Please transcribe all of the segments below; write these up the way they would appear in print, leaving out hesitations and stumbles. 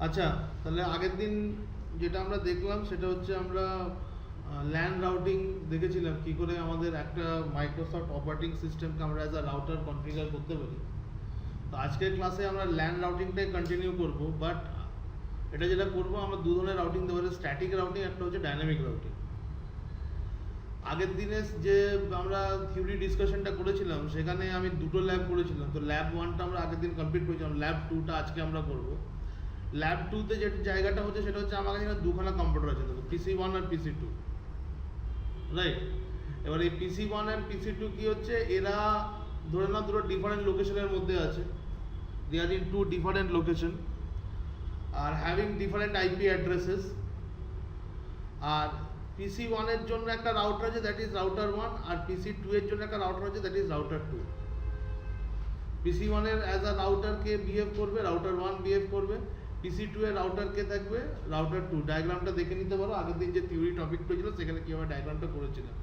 আচ্ছা, তাহলে আগের দিন যেটা আমরা দেখলাম সেটা হচ্ছে আমরা ল্যান রাউটিং দেখেছিলাম কি করে আমাদের একটা মাইক্রোসফট অপারেটিং সিস্টেমকে আমরা অ্যাজ আ রাউটার কনফিগার করতে পারি। তো আজকের ক্লাসে আমরা ল্যান রাউটিংটাই কন্টিনিউ করব, বাট এটা যেটা করব আমরা দু ধরনের রাউটিং দেবো, স্ট্যাটিক রাউটিং, একটা হচ্ছে ডাইনামিক রাউটিং। আগের দিনে যে আমরা থিওরি ডিসকাশনটা করেছিলাম সেখানে আমি দুটো ল্যাব করেছিলাম। তো ল্যাব 1টা আমরা আগের দিন কমপ্লিট করেছিলাম, ল্যাব 2টা আজকে আমরা করব। ল্যাব 2তে যে জায়গাটা হচ্ছে সেটা হচ্ছে আমার কাছে দুখানা কম্পিউটার আছে, দেখো PC1 আর PC2, রাইট? এবার এই PC1 আর PC2 কি হচ্ছে, এরা ধরে নাও দুটো ডিফারেন্ট লোকেশনের মধ্যে আছে, they are in two different location are having different IP addresses. আর PC1 এর জন্য একটা রাউটার আছে, that is router 1, R PC2 এর জন্য একটা রাউটার আছে, দ্যাট ইজ রাউটার 2। PC1 এর as a router K behave করবে, রাউটার 1 বিহেভ করবে, PC2 এর রাউটার কে থাকবে, রাউটার 2। ডায়াগ্রামটা দেখে নিতে পারো, আগের দিন যে থিওরি টপিকটা ছিল সেখানে কিভাবে ডায়াগ্রামটা করেছিলাম।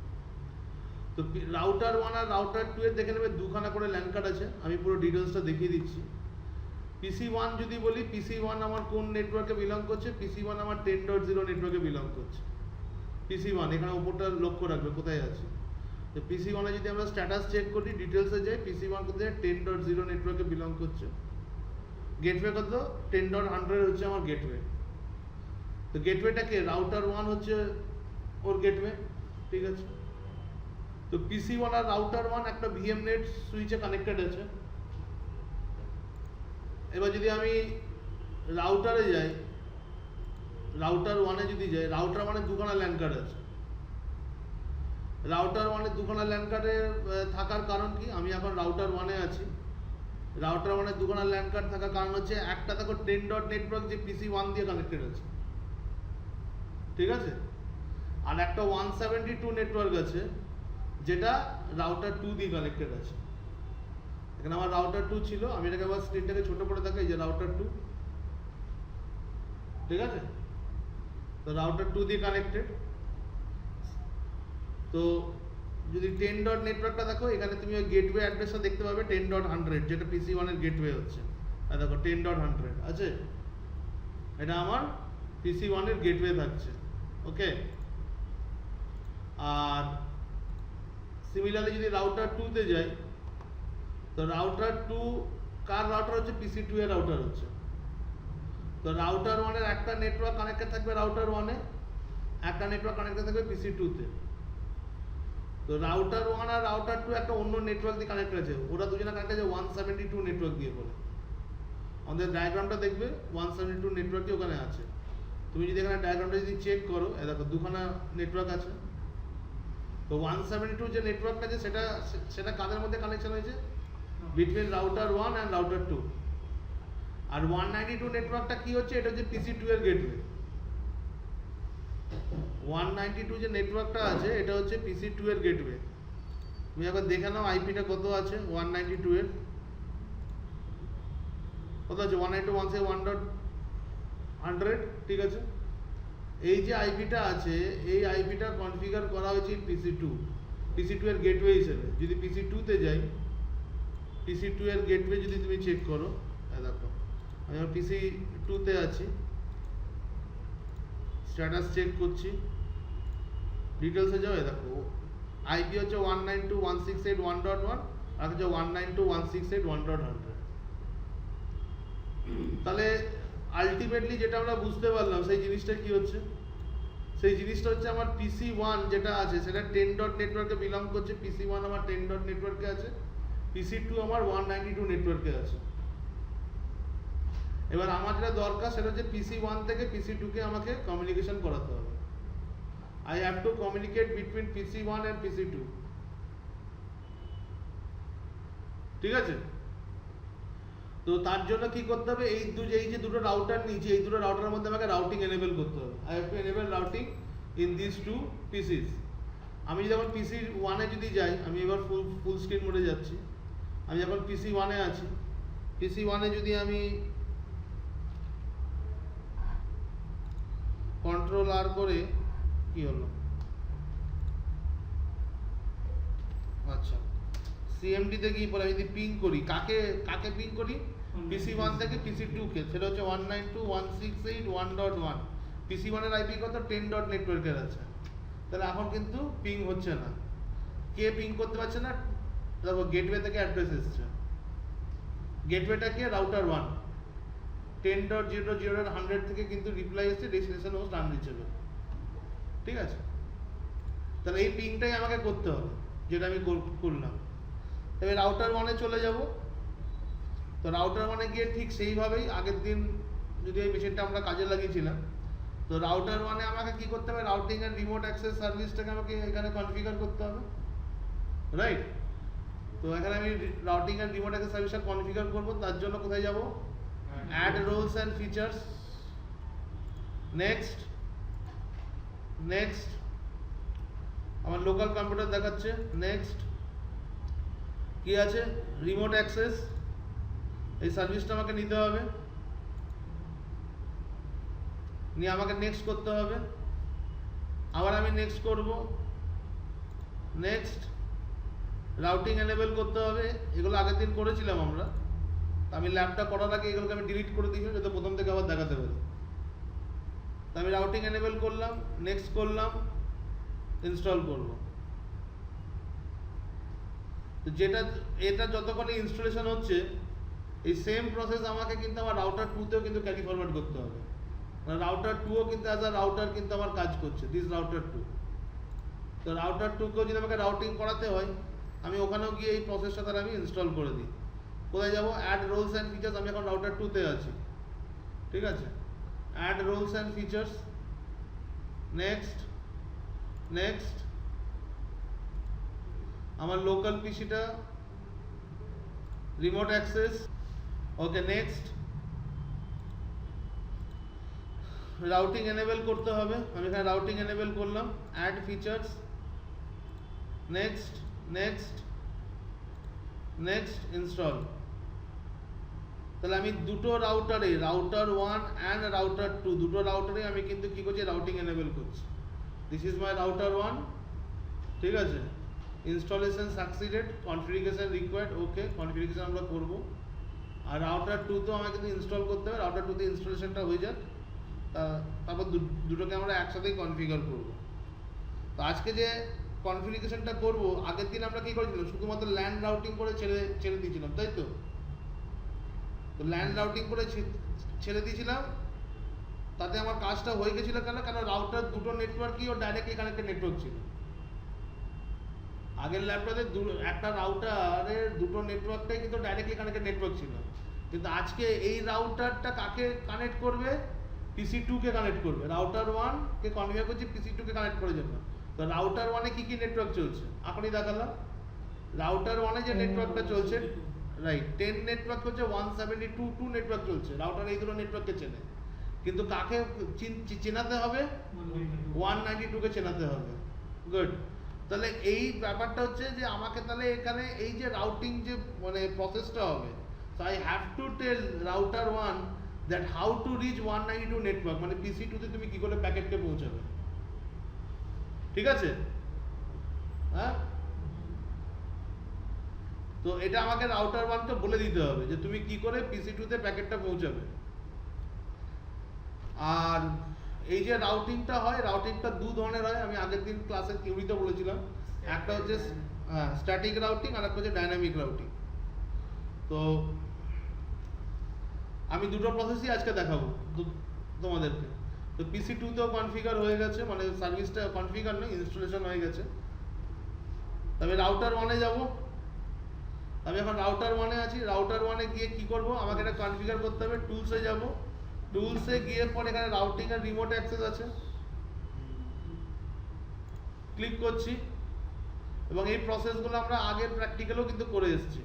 তো রাউটার 1 আর রাউটার 2 এর দেখে নেবে দুখানা করে ল্যান কার্ড আছে, আমি পুরো ডিটেলসটা দেখিয়ে দিচ্ছি। PC1 যদি বলি, PC1 আমার কোন নেটওয়ার্কে বিলং করছে, PC1 আমার 10.0 নেটওয়ার্কে বিলং করছে। PC1 এখানে উপরটা লক্ষ্য রাখবে কোথায় আছে। তো PC1 এ যদি আমরা স্ট্যাটাস চেক করি, ডিটেলসে যাই, PC1 কোথায় 10.0 নেটওয়ার্কে বিলং করছে। গেটওয়ে কত, 10.100 হচ্ছে আমার গেটওয়ে। তো গেটওয়েটাকে রাউটার 1 হচ্ছে ওর গেটওয়ে, ঠিক আছে? তো PC1 আর রাউটার 1 একটা VMNet সুইচে কানেক্টেড আছে। এবার যদি আমি রাউটারে যাই, রাউটার 1 এ যদি যাই, রাউটার 1 এ দুখানা ল্যান কার্ড আছে। রাউটার 1 এ দুখানা ল্যান কার্ডে থাকার কারণ কি, আমি এখন রাউটার 1 এ আছি। রাউটার 1 এ দুখানা ল্যান কার্ড থাকার কারণ হচ্ছে একটা দেখো 10 ডট নেটওয়ার্ক যে PC1 দিয়ে কানেক্টেড আছে, ঠিক আছে? আর একটা 172 নেটওয়ার্ক আছে যেটা রাউটার 2 দিয়ে কানেক্টেড আছে। এখানে আমার রাউটার 2 ছিল, আমি এটাকে আবার স্ক্রিনটাকে ছোট করে দেখাই, যে রাউটার 2, ঠিক আছে? তো রাউটার 2 দিয়ে কানেক্টেড। তো যদি 10 ডট নেটওয়ার্কটা দেখো, এখানে তুমি ওই গেটওয়ে অ্যাড্রেসটা দেখতে পাবে 10.100, যেটা PC1 এর গেটওয়ে হচ্ছে। আর দেখো 10.100 আছে, এটা আমার PC1 এর গেটওয়ে থাকছে, ওকে? আর সিমিলারলি যদি রাউটার 2 তে যাই, তো রাউটার 2 কার রাউটার হচ্ছে, PC2 এর রাউটার হচ্ছে। তো রাউটার 1 এর একটা নেটওয়ার্ক কানেক্টেড থাকবে রাউটার 1 এ, একটা নেটওয়ার্ক কানেক্টেড থাকবে PC2 তে। তো রাউটার 1 আর রাউটার 2 একটা অন্য নেটওয়ার্ক দিয়ে কানেক্টেড আছে, ওরা দুজনে কানেক্টেড আছে 172 নেটওয়ার্ক দিয়ে বলে। আমাদের ডায়াগ্রামটা দেখবে 172 নেটওয়ার্কই ওখানে আছে। তুমি যদি এখানে ডায়াগ্রামটা যদি চেক করো, দেখো দুখানা নেটওয়ার্ক আছে। তো 172 যে নেটওয়ার্কটা আছে সেটা সেটা কাদের মধ্যে কানেকশন হয়েছে, বিটুইন রাউটার 1 এন্ড রাউটার 2। আর 192 নেটওয়ার্কটা কি হচ্ছে, এটা হচ্ছে PC2 এর গেটওয়ে। 192 যে নেটওয়ার্কটা আছে এটা হচ্ছে PC2 এর গেটওয়ে। তুমি একবার দেখে নাও আইপিটা কত আছে 192 এর, কত আছে, 192.168.100, ঠিক আছে? এই যে আইপিটা আছে, এই আইপিটা কনফিগার করা হয়েছে PC2 এর গেটওয়ে হিসেবে। যদি PC2 তে যাই, PC2 এর গেটওয়ে যদি তুমি চেক করো, দেখো আমি আমার PC2 তে আছি, স্ট্যাটাস চেক করছি, ডিটেলসে যাও, দেখো আইপি হচ্ছে 192.168.1.1 আর হচ্ছে 192.168.1.100। তাহলে আলটিমেটলি যেটা আমরা বুঝতে পারলাম সেই জিনিসটা কি হচ্ছে, সেই জিনিসটা হচ্ছে আমার PC1 যেটা আছে সেটা 10 ডট নেটওয়ার্কে বিলং করছে। PC1 আমার 10 ডট নেটওয়ার্কে আছে, PC2 আমার 192 নেটওয়ার্কে আছে। এবার আমার যেটা দরকার সেটা হচ্ছে PC1 থেকে PC2 কে আমাকে কমিউনিকেশন করাতে হবে। I have to communicate between PC1 and PC2, ঠিক আছে? তো তার জন্য কি করতে হবে, এই যে দুটো রাউটার নিচে, এই দুটো রাউটারের মধ্যে আমাকে রাউটিং এনেবল করতে হবে। I have to enable routing in these two PCs। আমি যখন PC1 এ যদি যাই, আমি এবার ফুল স্ক্রিন মোডে যাচ্ছি, আমি যখন PC1 এ আছি, PC1 এ যদি আমি কন্ট্রোল আর করে, কি হলো, আচ্ছা CMD তে গিয়ে পরে আমি যদি পিং করি, কাকে পিং করি, PC1 থেকে PC2 কে, সেটা হচ্ছে 192.168.1.1। PC1 এর IP কত 10 ডট নেটওয়ার্কের আছে, তাহলে এখন কিন্তু পিং হচ্ছে না। কে পিং করতে পারছে না? দেখো গেটওয়ে থেকে অ্যাড্রেস এসছে, গেটওয়েটা কে? রাউটার 1। 10.0.0.100 থেকে কিন্তু রিপ্লাই এসছে ডেস্টিনেশন হোস্ট আনরিচেবল। ঠিক আছে, তাহলে এই পিংটাই আমাকে করতে হবে, যেটা আমি করলাম। এবার রাউটার 1 এ চলে যাব। তো রাউটার 1 এ গিয়ে ঠিক সেইভাবেই আগের দিন যদি এই মেশিনটা আমরা কাজে লাগিয়েছিলাম, তো রাউটার 1 এ আমাকে কি করতে হবে? রাউটিং এন্ড রিমোট অ্যাক্সেস সার্ভিসটাকে আমাকে এখানে কনফিগার করতে হবে, রাইট? তো এখানে আমি রাউটিং এন্ড রিমোট অ্যাক্সেস সার্ভিসটা কনফিগার করব। তার জন্য কোথায় যাব? Add roles and features, next next আমার লোকাল কম্পিউটার দেখাচ্ছে, নেক্সট কি আছে? রিমোট অ্যাক্সেস, এই সার্ভিসটা আমাকে নিতে হবে, নিয়ে আমাকে নেক্সট করতে হবে। আবার আমি নেক্সট করব, নেক্সট রাউটিং এনেবল করতে হবে। এগুলো আগের দিন করেছিলাম আমরা, আমি ল্যাবটা করার আগে এগুলোকে আমি ডিলিট করে দিয়েছিলাম যাতে প্রথম থেকে আবার দেখাতে পারি। তো আমি রাউটিং এনেবল করলাম, নেক্সট করলাম, ইনস্টল করব। তো এটা যতক্ষণ ইনস্টলেশন হচ্ছে, এই সেম প্রসেস আমাকে কিন্তু আমার রাউটার 2 তেও কিন্তু ক্যারি ফরওয়ার্ড করতে হবে। মানে রাউটার 2 ও কিন্তু অ্যাজ আ রাউটার কিন্তু আমার কাজ করছে, দিস রাউটার 2। তো রাউটার 2 কেও যদি আমাকে রাউটিং করাতে হয়, আমি ওখানেও গিয়ে এই প্রসেসটা তাহলে আমি ইনস্টল করে দিই। কোথায় যাব? অ্যাড রোলস অ্যান্ড ফিচার্স, আমি এখন রাউটার 2 তে আছি। ঠিক আছে, add roles and features, next next আমার লোকাল পিসিটা remote access, okay next routing enable করতে হবে, আমি এখানে রাউটিং এনেবল করলাম, add features, next next next install. তাহলে আমি দুটো রাউটারে, রাউটার 1 অ্যান্ড রাউটার 2, দুটো রাউটারে আমি কিন্তু কি করছি? রাউটিং এনেবল করছি। দিস ইজ মাই রাউটার 1, ঠিক আছে। ইনস্টলেশন সাকসিডেড, কনফিগারেশন রিকোয়ার্ড, ওকে কনফিগারেশন আমরা করব। আর রাউটার 2 তো আমাকে কিন্তু ইনস্টল করতে হবে, রাউটার 2 তে ইনস্টলেশনটা হয়ে যাক, তারপর দুটোকে আমরা একসাথেই কনফিগার করব। তো আজকে যে কনফিগারেশনটা করব, আগের দিন আমরা কি করেছিলাম? শুধুমাত্র ল্যান্ড রাউটিং করে ছেড়ে দিয়েছিলাম, তাই তো? তো ল্যান্ড রাউটিং করে ছেড়ে দিয়েছিলাম, তাতে আমার কাজটা হয়ে গেছিল। কেন রাউটার দুটো নেটওয়ার্কই ও ডাইরেক্টলি কানেক্টেড নেটওয়ার্ক ছিল। আগের ল্যাপটপে একটা রাউটারের দুটো নেটওয়ার্কটাই কিন্তু ডাইরেক্টলি কানেক্টেড নেটওয়ার্ক ছিল, কিন্তু আজকে এই রাউটারটা কাকে কানেক্ট করবে? PC2 কে কানেক্ট করবে। রাউটার 1 কে কনফিগার করছি PC2 কে কানেক্ট করার জন্য। তো রাউটার 1 এ কি কি নেটওয়ার্ক চলছে এখনই দেখালাম। রাউটার 1 এ যে নেটওয়ার্কটা চলছে, রাইট, 10 নেটওয়ার্ক হচ্ছে 172.2 নেটওয়ার্ক চলছে। রাউটার এই দুটো নেটওয়ার্ককে চেনে, কিন্তু কাকে চেনাতে হবে? 192 কে চেনাতে হবে। গুড। তাহলে এই ব্যাপারটা হচ্ছে যে আমাকে তাহলে এখানে এই যে রাউটিং যে মানে প্রসেসটা হবে, so I have to tell router 1 that how to reach 192 network, মানে PC2 তে তুমি কি করে প্যাকেটকে পৌঁছাবে। ঠিক আছে, হ্যাঁ? তো এটা আমাকে রাউটার 1 কে বলে দিতে হবে যে তুমি কি করে PC2 তে প্যাকেটটা পৌঁছাবে। আর এই যে রাউটিংটা হয়, রাউটিংটা দু ধরনের হয়, আমি আগের দিন ক্লাসের থিওরিতে বলেছিলাম। একটা হচ্ছে স্ট্যাটিক রাউটিং আর একটা হচ্ছে ডাইনামিক রাউটিং। তো আমি দুটো প্রসেসই আজকে দেখাবো তোমাদেরকে। তো PC2 তেও কনফিগার হয়ে গেছে, মানে সার্ভিসটা কনফিগার নয়, ইনস্টলেশন হয়ে গেছে। তবে রাউটার 1 এ যাব। আমি এখন রাউটার 1 এ আছি। রাউটার 1 এ গিয়ে কি করব? আমাকে এটা কনফিগার করতে হবে। টুলসে যাব, টুলসে গিয়ে পরে এখানে রাউটিং আর রিমোট অ্যাক্সেস আছে, ক্লিক করছি। এবং এই প্রসেসগুলো আমরা আগের প্র্যাকটিক্যালেও কিন্তু করে এসেছি।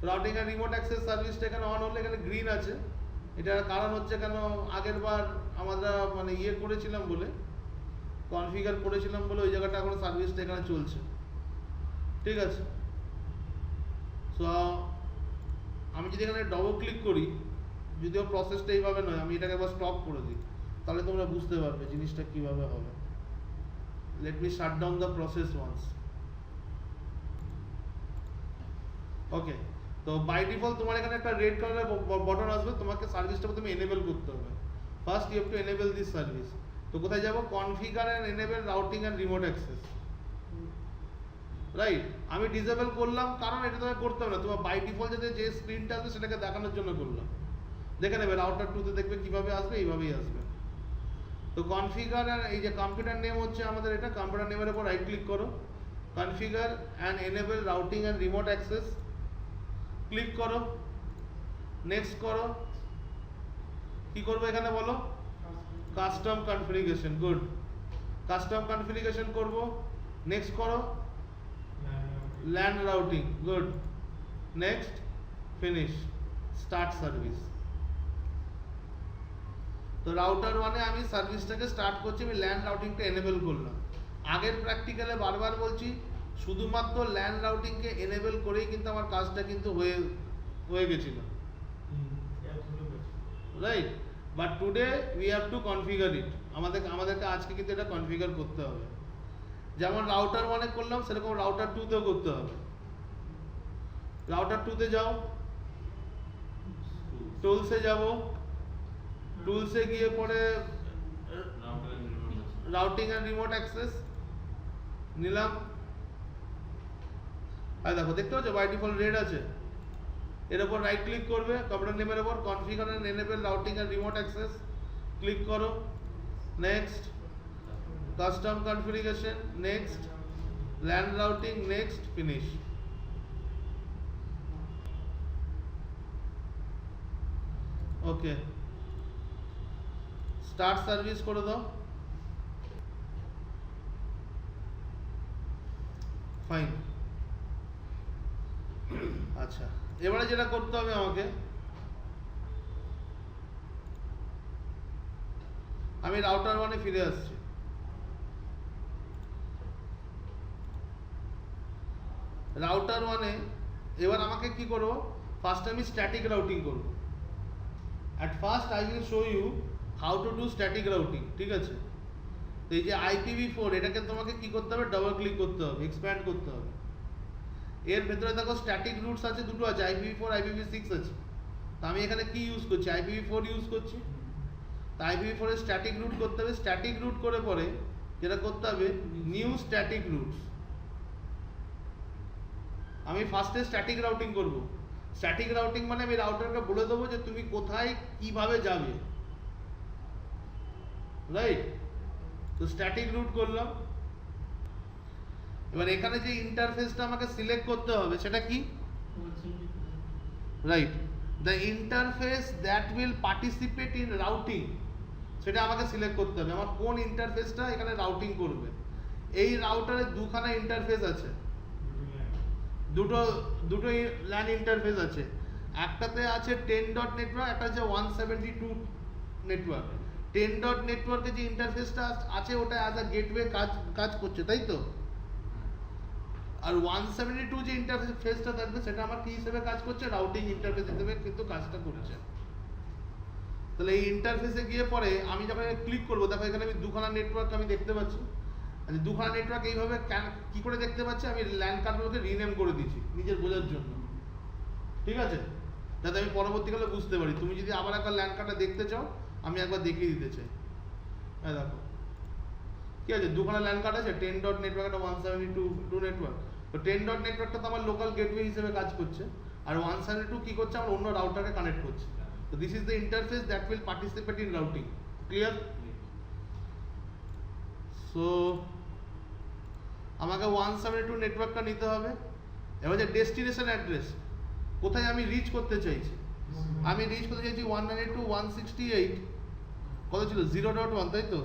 রাউটিং আর রিমোট অ্যাক্সেস সার্ভিসটা এখানে অন হলে এখানে গ্রিন আছে। এটার কারণ হচ্ছে কেন, আগের বার আমরা মানে করেছিলাম বলে, কনফিগার করেছিলাম বলে ওই জায়গাটা এখন সার্ভিসটা এখানে চলছে। ঠিক আছে, সো আমি যদি এখানে ডবল ক্লিক করি, যদিও প্রসেসটা এইভাবে নয়, আমি এটাকে একবার স্টপ করে দিই, তাহলে তোমরা বুঝতে পারবে জিনিসটা কিভাবে হবে। Let me shut down the process once. Okay, তো বাই ডিফল্ট তোমার এখানে একটা রেড কালারের বটন আসবে, তোমাকে সার্ভিসটা প্রথমে এনেবল করতে হবে। First you have to enable this service. তো কোথায় যাব? Configure and enable routing and remote access, right? আমি ডিসেবল করলাম কারণ এটা তোমাকে করতে হবে না, তোমার বাই ডিফল্ট যে স্ক্রিনটা আসবে সেটাকে দেখানোর জন্য করলাম। দেখে নেবে রাউটার 2 তে দেখবে কিভাবে আসবে, এইভাবেই আসবে। তো কনফিগার আর এই যে কম্পিউটার নেম হচ্ছে আমাদের এটা, কম্পিউটার নেমের উপর রাইট ক্লিক করো, configure and enable routing and remote access click করো, নেক্সট করো। কি করবো এখানে বলো? Custom configuration, good. Custom configuration করব, নেক্সট করো। LAN routing, good. Next, finish, start service. তো রাউটার 1 এ আমি সার্ভিসটাকে স্টার্ট করছি, আমি ল্যান্ড রাউটিংটা এনেবল করলাম। আগের প্র্যাকটিক্যালে বারবার বলছি শুধুমাত্র ল্যান্ড রাউটিংকে এনেবল করেই কিন্তু আমার কাজটা কিন্তু হয়ে গেছিল, right? But today we have to configure it. আমাদেরকে আজকে কিন্তু এটা কনফিগার করতে হবে। যেমন রাউটার 1 এ করলাম সেরকম রাউটার 2 তেও করতে হবে। রাউটার 2 তে যাও, টুলসে যাব, টুলসে গিয়ে পরে রাউটিং এন্ড রিমোট অ্যাক্সেস নিলাম। আর দেখো, দেখতে পাচ্ছ বাই ডিফল্ট রেড আছে। এর উপর রাইট ক্লিক করবে, কম্পিউটার নেমের উপর configure and enable routing and remote access click করো, next, custom configuration, next, LAN routing, next, finish. Okay, start service করে দাও। ফাইন। আচ্ছা, এবারে যেটা করতে হবে আমাকে, আমি রাউটার 1 এ ফিরে আসছি। রাউটার 1 এ এবার আমাকে কি করব? ফার্স্ট আমি স্ট্যাটিক রাউটিং করব। At first I will show you how to do static routing, ঠিক আছে? তো এই যে IPv4 এটাকে তোমাকে কি করতে হবে? ডাবল ক্লিক করতে হবে, এক্সপ্যান্ড করতে হবে। এর ভেতরে দেখো স্ট্যাটিক রুটস আছে, দুটো আছে, IPv4 IPv6 আছে। তো আমি এখানে কি ইউজ করছি? IPv4 ইউজ করছি। তো IPv4 এর স্ট্যাটিক রুট করতে হবে। স্ট্যাটিক রুট করে পরে যেটা করতে হবে, নিউ স্ট্যাটিক রুটস। আমি ফার্স্টে স্ট্যাটিক রাউটিং করব। স্ট্যাটিক রাউটিং মানে আমি রাউটারকে বলে দেবো যে তুমি কোথায় কিভাবে যাবে, রাইট? তো স্ট্যাটিক রুট করলাম। এবার এখানে যে ইন্টারফেসটা আমাকে সিলেক্ট করতে হবে সেটা কি? Right, the interface that will participate in routing, সেটা আমাকে সিলেক্ট করতে হবে। আমার কোন ইন্টারফেসটা এখানে রাউটিং করবে। এই রাউটারে দুখানা ইন্টারফেস আছে, দুটো ল্যান ইন্টারফেস আছে। একটাতে আছে 10 ডট নেটওয়ার্ক, একটা আছে 172 নেটওয়ার্ক। 10 ডট নেটওয়ার্কে যে ইন্টারফেসটা আছে ওটা অ্যাজ আ গেটওয়ে কাজ করছে, তাই তো? আর 172 যে ইন্টারফেসটা থাকবে সেটা আমার কি হিসেবে কাজ করছে? রাউটিং ইন্টারফেস হিসেবে কিন্তু কাজটা করছে। তাহলে এই ইন্টারফেসে গিয়ে পরে আমি যখন ক্লিক করবো, দেখো এখানে আমি দুখানা নেটওয়ার্ক আমি দেখতে পাচ্ছি। আচ্ছা, দুখানা নেটওয়ার্ক এইভাবে কি করে দেখতে পাচ্ছি? আমি ল্যান কার্ডগুলোকে রিনেম করে দিয়েছি নিজের বোঝার জন্য, ঠিক আছে? যাতে আমি পরবর্তীকালে বুঝতে পারি। তুমি যদি আবার একবার ল্যান কার্ডটা দেখতে চাও, আমি একবার দেখিয়ে দিতে চাই। হ্যাঁ, দেখো কি আছে, দুখানা ল্যান কার্ড আছে, 10 ডট নেটওয়ার্ক, একটা 172 নেটওয়ার্ক। তো 10 ডট নেটওয়ার্কটা তো আমার লোকাল গেটওয়ে হিসেবে কাজ করছে, আর 172 কি করছে? আমার অন্য রাউটারকে কানেক্ট করছে। তো this is the interface that will participate in routing. Clear? So আমাকে 172 নেটওয়ার্কটা নিতে হবে। এবার যে ডেস্টিনেশন অ্যাড্রেস, কোথায় আমি রিচ করতে চাইছি? আমি রিচ করতে চাইছি 192.168, কত ছিল? 0.1, তাই তো?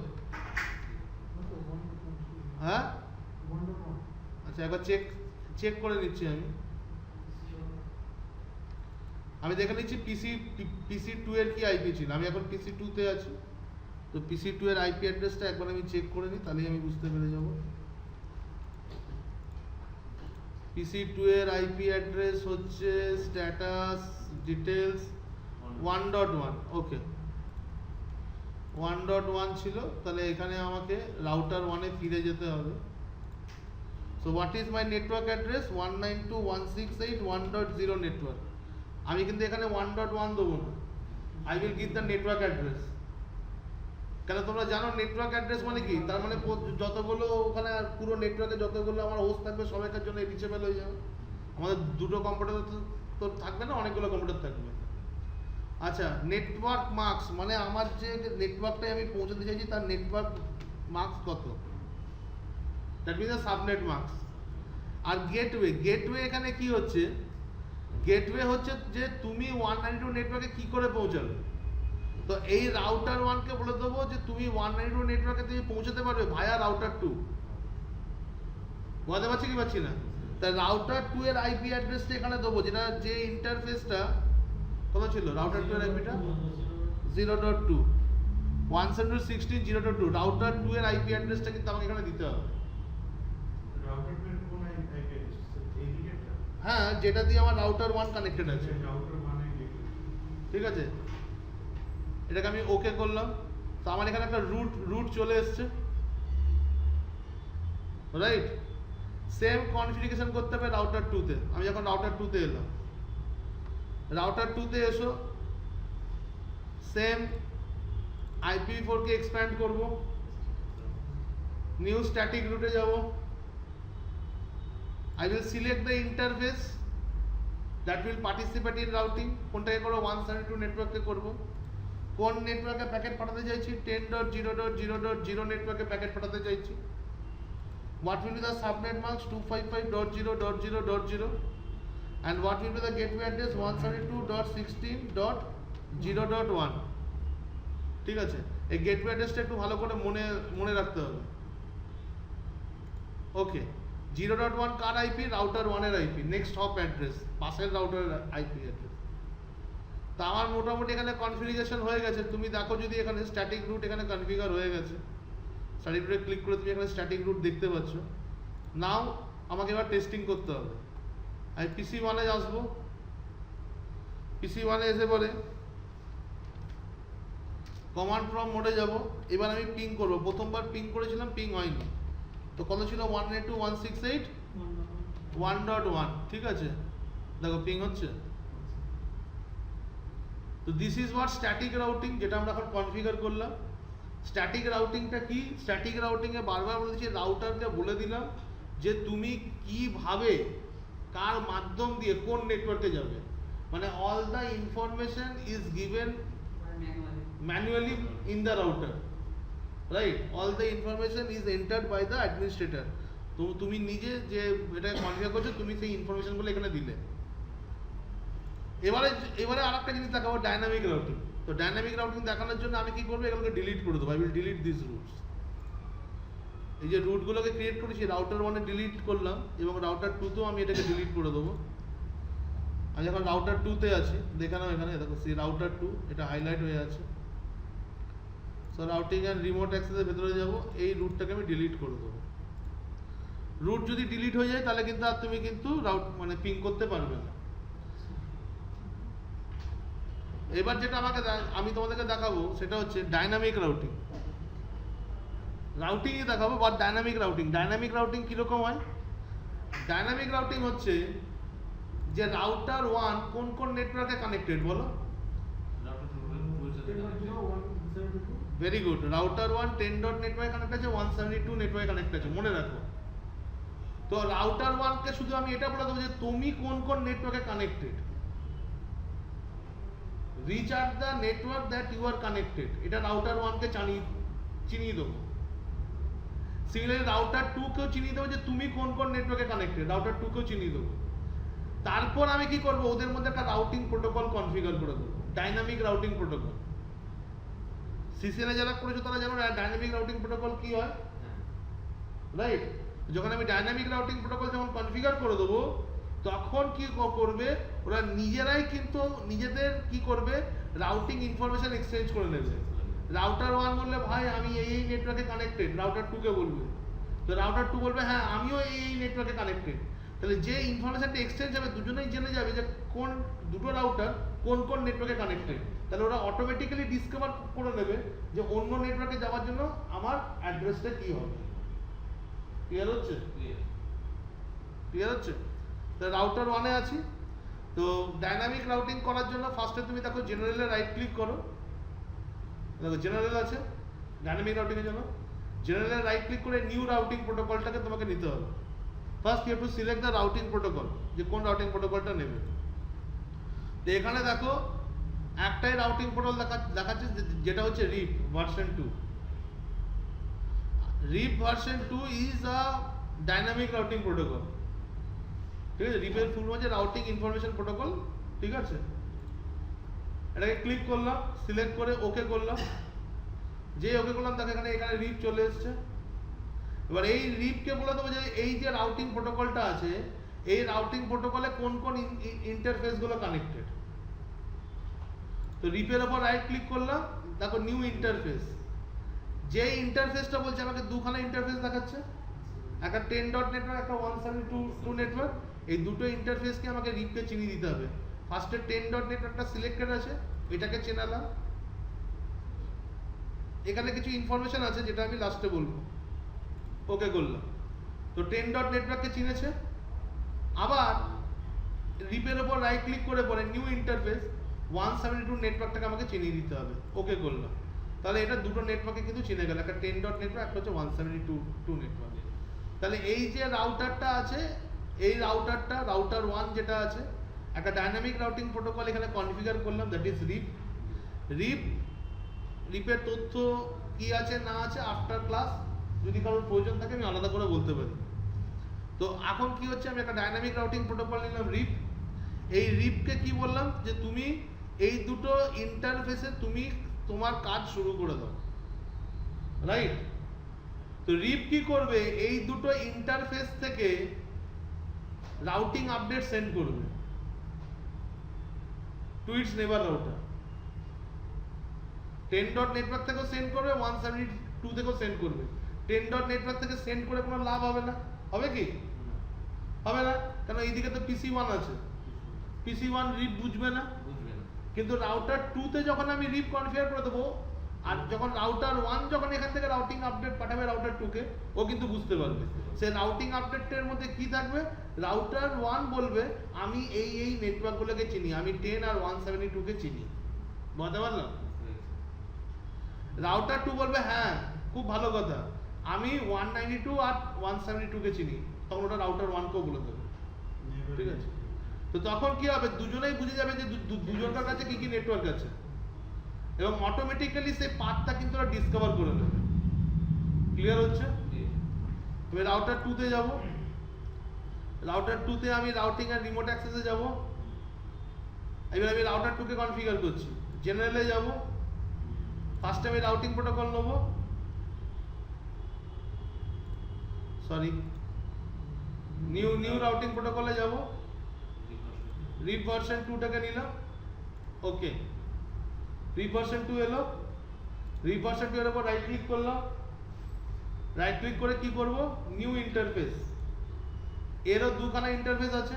হ্যাঁ, আচ্ছা, একবার চেক করে নিচ্ছি। আমি দেখে নিচ্ছি PC2 এর কি আইপি ছিল। আমি এখন PC2 তে আছি। তো PC2 এর আইপি অ্যাড্রেসটা একবার আমি চেক করে নিই, তাহলেই আমি বুঝতে পেরে যাব। PC2 এর আইপি অ্যাড্রেস হচ্ছে স্ট্যাটাস ডিটেলস 1.1। ওকে, 1.1 ছিল। তাহলে এখানে আমাকে রাউটার 1 এ ফিরে যেতে হবে। So what is my network address? 192.168.1.0 network. আমি কিন্তু এখানে 1.1 দেবো না, I will give the network address. কেন তোমরা জানো নেটওয়ার্ক অ্যাড্রেস মানে কি? তার মানে যতগুলো ওখানে পুরো নেটওয়ার্কে যতগুলো আমার হোস্ট থাকবে সবাইকার জন্য রিচেবল হয়ে যাবে। আমাদের দুটো কম্পিউটার তো থাকবে না, অনেকগুলো কম্পিউটার থাকবে। আচ্ছা, নেটওয়ার্ক মার্কস মানে আমার যে নেটওয়ার্কটায় আমি পৌঁছাতে চাইছি তার নেটওয়ার্ক মার্কস কত, দ্যাট মিনস সাবনেট মার্কস। আর গেটওয়ে, গেটওয়ে এখানে কি হচ্ছে? গেটওয়ে হচ্ছে যে তুমি 192 নেটওয়ার্কে কি করে পৌঁছাবে। তো এই রাউটার 1 কে বলে দেবো যে তুমি 192 নেটওয়ার্কে তুমি পৌঁছাতে পারবে ভায়া রাউটার 2। বুঝতে পারছি কি পাচ্ছি না? তা রাউটার 2 এর আইপি অ্যাড্রেসটা এখানে দেবো, যেটা যে ইন্টারফেসটা কত ছিল রাউটার 2 এর আইপিটা 0.2 172.16.0.2 রাউটার 2 এর আইপি অ্যাড্রেসটা কিন্তু আমাকে এখানে দিতে হবে। রাউটার 2 এর কোন আইপি অ্যাড্রেস? এই দিকেটা? হ্যাঁ, যেটা দিয়ে আমার রাউটার 1 কানেক্টেড আছে। রাউটার 1 এর দিকে। ঠিক আছে, এটাকে আমি ওকে করলাম। তো আমার এখানে একটা রুট চলে এসছে, রাইট? সেম কনফিগারেশন করতে হবে রাউটার 2 তে। আমি যখন রাউটার 2 তে এলাম, রাউটার 2 তে এসো, সেম IPv4 কে এক্সপ্যান্ড করব, নিউ স্ট্যাটিক রুটে যাব। I will select the interface that will participate in routing। কোনটাকে করব? 172 নেটওয়ার্ককে করব। কোন নেটওয়ার্কে প্যাকেট পাঠাতে চাইছি? 10.0.0.0 নেটওয়ার্কে প্যাকেট পাঠাতে চাইছি। What will be the subnet marks? 255.0.0.0 and what will be the gateway address? 172.16.0.1। ঠিক আছে, এই গেটওয়ে অ্যাড্রেসটা একটু ভালো করে মনে রাখতে হবে। ওকে, 0.1 কার আইপি? রাউটার 1 এর আইপি, নেক্সট হপ অ্যাড্রেস, পাশের রাউটারের আইপি অ্যাড্রেস। তা আমার মোটামুটি এখানে কনফিগারেশন হয়ে গেছে। তুমি দেখো যদি এখানে স্ট্যাটিক রুট এখানে কনফিগার হয়ে গেছে, স্ট্যাটিক রুটে ক্লিক করে তুমি এখানে স্ট্যাটিক রুট দেখতে পাচ্ছ। নাও আমাকে এবার টেস্টিং করতে হবে। আমি PC1 এ আসবো, PC1 এ এসে পরে কমান্ড প্রম্পট মোডে যাব। এবার আমি পিং করব। প্রথমবার পিং করেছিলাম, পিং হয়নি। তো কত ছিল? 192.168.1.1। ঠিক আছে, দেখো পিং হচ্ছে। তো this is what static routing, যেটা আমরা এখন কনফিগার করলাম। স্ট্যাটিক রাউটিংটা কি? স্ট্যাটিক রাউটিং এ বারবার বলেছি, রাউটারকে বলে দিলাম যে তুমি কিভাবে কার মাধ্যম দিয়ে কোন নেটওয়ার্কে যাবে। মানে all the information is given manually in the router, right? All the information is entered by the administrator। তো তুমি নিজে যে এটা কনফিগার করছো, তুমি সেই ইনফরমেশনগুলো এখানে দিলে। এবারে আরেকটা জিনিস দেখাবো, ডাইনামিক রাউটিং। তো ডাইনামিক রাউটিং দেখানোর জন্য আমি কি করবো? এগুলোকে ডিলিট করে দেবো। I will delete this roots. এই যে রুটগুলোকে ক্রিয়েট করেছি, রাউটার 1 এ ডিলিট করলাম এবং রাউটার 2 তেও আমি এটাকে ডিলিট করে দেবো। আমি যখন রাউটার 2 তে আছি, দেখে নাও এখানে দেখো সেই রাউটার 2 এটা হাইলাইট হয়ে আছে। সো রাউটিং অ্যান্ড রিমোট অ্যাক্সেসের ভেতরে যাব, এই রুটটাকে আমি ডিলিট করে দেবো। রুট যদি ডিলিট হয়ে যায় তাহলে কিন্তু আর তুমি কিন্তু মানে পিং করতে পারবে না। এবার যেটা আমি তোমাদেরকে দেখাবো সেটা হচ্ছে ডাইনামিক রাউটিং। রাউটিংই দেখাবো, but dynamic routing. Dynamic routing কীরকম হয়? ডাইনামিক রাউটিং হচ্ছে যে রাউটার 1 কোন কোন নেটওয়ার্কে কানেক্টেড বলো? Very good, router 1 10 dot network connect আছে, 172 নেটওয়ার্ক কানেক্ট আছে, মনে রাখো। তো রাউটার 1 কে শুধু আমি এটা বলে দেবো যে তুমি কোন কোন নেটওয়ার্কে connected, reach at the network that you are connected. এটা রাউটার 1 কে চিনিয়ে দেবো। সিমিলারলি রাউটার 2 কেও চিনিয়ে দেবো যে তুমি কোন কোন নেটওয়ার্কে কানেক্টেড, রাউটার 2 কেও চিনিয়ে দেবো। তারপর আমি কি করবো? ওদের মধ্যে একটা রাউটিং প্রোটোকল কনফিগার করে দেবো, ডাইনামিক রাউটিং প্রোটোকল। সিসিএন এ যারা করেছো তারা জানো ডাইনামিক রাউটিং প্রোটোকল কি হয়, রাইট? যখন আমি ডাইনামিক রাউটিং প্রোটোকল যখন কনফিগার করে দেবো, তখন কি করবে ওরা? নিজেরাই কিন্তু নিজেদের কি করবে? রাউটিং ইনফরমেশন এক্সচেঞ্জ করে নেবে। রাউটার 1 বললে ভাই আমি এই নেটওয়ার্কে কানেক্টেড, রাউটার 2 কে বলবে। তো রাউটার 2 বলবে হ্যাঁ আমিও এই নেটওয়ার্কে কানেক্টেড। তাহলে যে ইনফরমেশনটা এক্সচেঞ্জ হবে, দুজনেই জেনে যাবে যে কোন দুটো রাউটার কোন কোন নেটওয়ার্কে কানেক্টেড। তাহলে ওরা অটোমেটিক্যালি ডিসকভার করে নেবে যে অন্য নেটওয়ার্কে যাওয়ার জন্য আমার অ্যাড্রেসটা কি হবে। ক্লিয়ার হচ্ছে? ক্লিয়ার হচ্ছে? তো রাউটার 1 এ আছি, তো ডাইনামিক রাউটিং করার জন্য ফার্স্টে তুমি দেখো জেনারেলে রাইট ক্লিক করো, দেখো জেনারেল আছে ডাইনামিক রাউটিং এর জন্য, জেনারেলে রাইট ক্লিক করে নিউ রাউটিং প্রোটোকলটাকে তোমাকে নিতে হবে। First you have to select the routing protocol, যে কোন রাউটিং প্রোটোকলটা নেবে। তো এখানে দেখো একটাই রাউটিং প্রোটোকল দেখাচ্ছে যেটা হচ্ছে RIP version 2। RIP version 2 is a dynamic routing protocol, ঠিক আছে। রিপের ফুল হচ্ছে রাউটিং ইনফরমেশন প্রোটোকল, ঠিক আছে। এটাকে ক্লিক করলাম, সিলেক্ট করে ওকে করলাম, যে ওকে করলাম দেখো এখানে রিপ চলে এসেছে। এবার এই রিপকে বলে দেবো যে এই যে রাউটিং প্রোটোকলটা আছে, এই রাউটিং প্রোটোকলে কোন কোন ইন্টারফেস গুলো কানেক্টেড। তো রিপের উপর রাইট ক্লিক করলাম, দেখো নিউ ইন্টারফেস। যে ইন্টারফেসটা বলছে আমাকে দুখানা ইন্টারফেস দেখাচ্ছে, একটা 10 ডট নেটওয়ার্ক, একটা 172 নেটওয়ার্ক। এই দুটো ইন্টারফেসকে আমাকে রিপকে চিনিয়ে দিতে হবে। ফার্স্টে 10 ডট নেটওয়ার্কটা সিলেক্টেড আছে, এটাকে চেনালাম। এখানে কিছু ইনফরমেশন আছে যেটা আমি লাস্টে বলবো, ওকে করলাম। তো 10 ডট নেটওয়ার্ককে চিনেছে। আবার রিপের উপর রাইট ক্লিক করে পরে নিউ ইন্টারফেস 172 নেটওয়ার্কটাকে আমাকে চিনিয়ে দিতে হবে, ওকে করলাম। তাহলে এটা দুটো নেটওয়ার্কে কিন্তু চিনে গেল, একটা 10 ডট নেটওয়ার্ক, একটা হচ্ছে 172 নেটওয়ার্ক। তাহলে এই যে রাউটারটা আছে, এই রাউটারটা রাউটার 1 যেটা আছে, একটা ডাইনামিক রাউটিং প্রোটোকল এখানে কনফিগার করলাম, দ্যাট ইজ রিপ। রিপের তথ্য কি আছে না আছে আফটার ক্লাস যদি কারোর প্রয়োজন থাকে আমি আলাদা করে বলতে পারি। তো এখন কি হচ্ছে, আমি একটা ডাইনামিক রাউটিং প্রোটোকল নিলাম রিপ। এই রিপকে কি বললাম যে তুমি এই দুটো ইন্টারফেসে তুমি তোমার কাজ শুরু করে দাও, রাইট। তো রিপ কি করবে, এই দুটো ইন্টারফেস থেকে রাউটিং আপডেট সেন্ড করবে টু ইটস নেবার রাউটার। 10 ডট নেটওয়ার্ক থেকেও সেন্ড করবে, 172 থেকেও সেন্ড করবে। 10 ডট নেটওয়ার্ক থেকে সেন্ড করে কোনো লাভ হবে না, হবে কি? হবে না, কারণ এইদিকে তো PC1 আছে, PC1 রিপ বুঝবে না। কিন্তু রাউটার 2 তে যখন আমি রিপ কনফিগার করে দেবো, আর যখন রাউটার 1 যখন এখান থেকে রাউটিং আপডেট পাঠাবে রাউটার 2 কে, ও কিন্তু বুঝতে পারবে। সে রাউটিং আপডেটের মধ্যে কি থাকবে, রাউটার 1 বলবে আমি এই নেটওয়ার্কগুলোকে চিনি, আমি 10 আর 172 কে চিনি, বুঝতে পারলাম। রাউটার 2 বলবে হ্যাঁ খুব ভালো কথা, আমি 192 আর 172 কে চিনি, তখন ওটা রাউটার 1 কেও বলে দেবে, ঠিক আছে। তো তখন কি হবে, দুজনেই বুঝে যাবে যে দুজনের কাছে কি কি নেটওয়ার্ক আছে, এবং অটোমেটিক্যালি সেই পাথটা কিন্তু ওরা ডিসকভার করে নেবে। ক্লিয়ার হচ্ছে? আমি রাউটার 2 তে যাব, রাউটার 2 তে আমি রাউটিং আর রিমোট অ্যাক্সেসে যাব। এবার আমি রাউটার 2 কে কনফিগার করছি, জেনারেলে যাব, ফার্স্টে আমি রাউটিং প্রোটোকল নেব, সরি নিউ রাউটিং প্রোটোকলে যাব, রিপ ভার্সন 2 টাকে নিলাম, ওকে। রিপ ভার্সন 2 এলো, রিপ ভার্সন 2 এর উপর রাইট ক্লিক করলাম, রাইট ক্লিক করে কি করব, নিউ ইন্টারফেস। এরও দুখানা ইন্টারফেস আছে,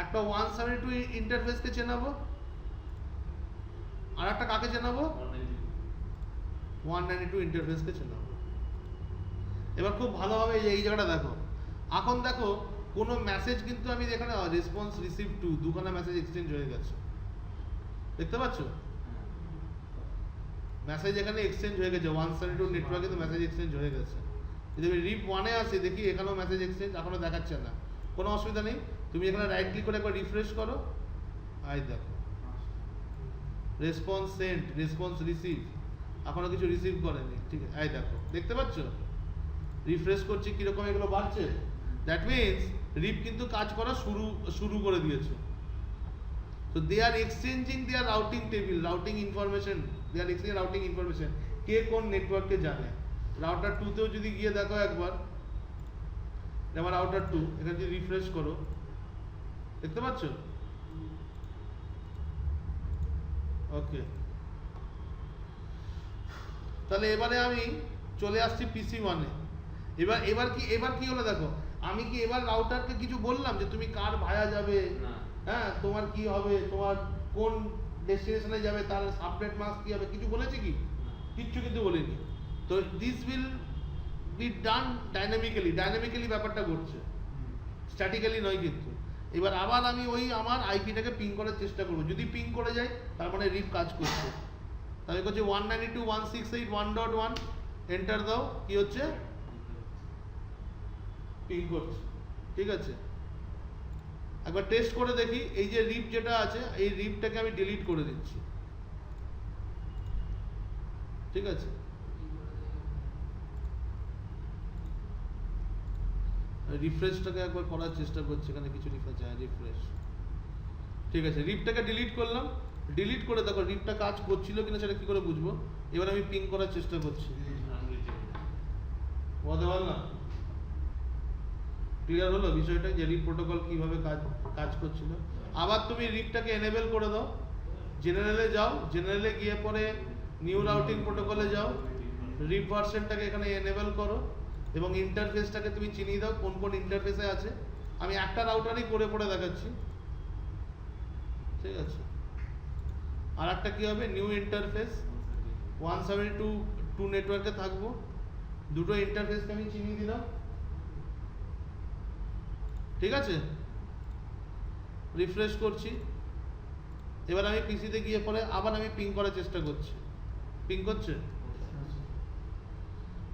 একটা 172 ইন্টারফেসকে চেনাবো, আর একটা কাকে চেনাবো, 192 ইন্টারফেসকে চেনাবো। এবার খুব ভালোভাবে এই জায়গাটা দেখো, এখন দেখো কোনো মেসেজ কিন্তু আমি এখানে রেসপন্স রিসিভ টু দুখানা মেসেজ এক্সচেঞ্জ হয়ে গেছে, দেখতে পাচ্ছ? মেসেজ এখানে এক্সচেঞ্জ হয়ে গেছে, 172 নেটওয়ার্কে তো মেসেজ এক্সচেঞ্জ হয়ে গেছে। যদি আমি রিপ 1 এ আসি, দেখি এখানেও মেসেজ এক্সচেঞ্জ এখনো দেখাচ্ছে না, কোনো অসুবিধা নেই। তুমি এখানে রাইট ক্লিক করে একবার রিফ্রেশ করো, আই দেখো রেসপন্স সেন্ট, রেসপন্স রিসিভ, এখনো কিছু রিসিভ করেনি, ঠিক আছে। আই দেখো, দেখতে পাচ্ছ রিফ্রেশ করছি কিরকম এগুলো বাড়ছে। দ্যাট মিনস রিপ কিন্তু কাজ করা শুরু করে দিয়েছে। তো দে আর এক্সচেঞ্জিং দেয়ার রাউটিং টেবিল, রাউটিং ইনফরমেশন, দে আর এক্সচেঞ্জিং রাউটিং ইনফরমেশন, কে কোন নেটওয়ার্ককে জানে। রাউটার 2 তেও যদি গিয়ে দেখো একবার, যেমন রাউটার 2 এখানে যদি রিফ্রেশ করো, দেখতে পাচ্ছ, ওকে। তাহলে এবারে আমি চলে আসছি PC1 এ। এবার কি হলো দেখো, আমি কি এবার রাউটারকে কিছু বললাম যে তুমি কার ভায়া যাবে, হ্যাঁ তোমার কি হবে, তোমার কোন ডেস্টিনেশনে যাবে, তার আপডেট মার্কস কি হবে, কিছু বলেছি কি? কিচ্ছু কিন্তু বলিনি। তো this will be done dynamically ব্যাপারটা ঘটছে, স্ট্যাটিক্যালি নয়। কিন্তু এবার আবার আমি ওই আমার আইপিটাকে পিং করার চেষ্টা করবো, যদি পিং করে যায় তার মানে রিপ কাজ করছে। তাহলে করছে 192.168.1.1, এন্টার দাও, কি হচ্ছে, পিং করছে। ঠিক আছে, একবার টেস্ট করে দেখি, এই যে রিপ যেটা আছে এই রিপটাকে আমি ডিলিট করে দিচ্ছি। ঠিক আছে, রিফ্রেশটাকে একবার করার চেষ্টা করছি, এখানে কিছু রিফ্রেশ, হ্যাঁ রিফ্রেশ। ঠিক আছে, রিপটাকে ডিলিট করলাম, ডিলিট করে দেখো রিপটা কাজ করছিল কিনা সেটা কি করে বুঝবো। এবার আমি পিং করার চেষ্টা করছি, বলতে পারলাম, ক্লিয়ার হলো বিষয়টা যে রিপ প্রোটোকল কিভাবে কাজ করছিল। আবার তুমি রিপটাকে এনেবল করে দাও, জেনারেলে যাও, জেনারেলে গিয়ে পরে নিউ রাউটিং প্রোটোকলে যাও, রিপ ভার্সনটাকে এখানে এনেবল করো এবং ইন্টারফেসটাকে তুমি চিনিয়ে দাও কোন কোন ইন্টারফেসে আছে। আমি একটা রাউটারই করে করে দেখাচ্ছি। ঠিক আছে, আর একটা কি হবে, নিউ ইন্টারফেস 172 নেটওয়ার্কে থাকবো, দুটো ইন্টারফেসকে আমি চিনিয়ে দিলাম। ঠিক আছে, রিফ্রেশ করছি। এবার আমি পিসিতে গিয়ে পরে আবার আমি পিং করার চেষ্টা করছি, পিং করছে,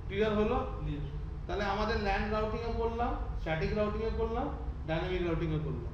ক্লিয়ার হলো। তাহলে আমাদের ল্যান্ড রাউটিং এ করলাম, স্ট্যাটিক রাউটিং এ করলাম, ডাইনামিক রাউটিং এ করলাম।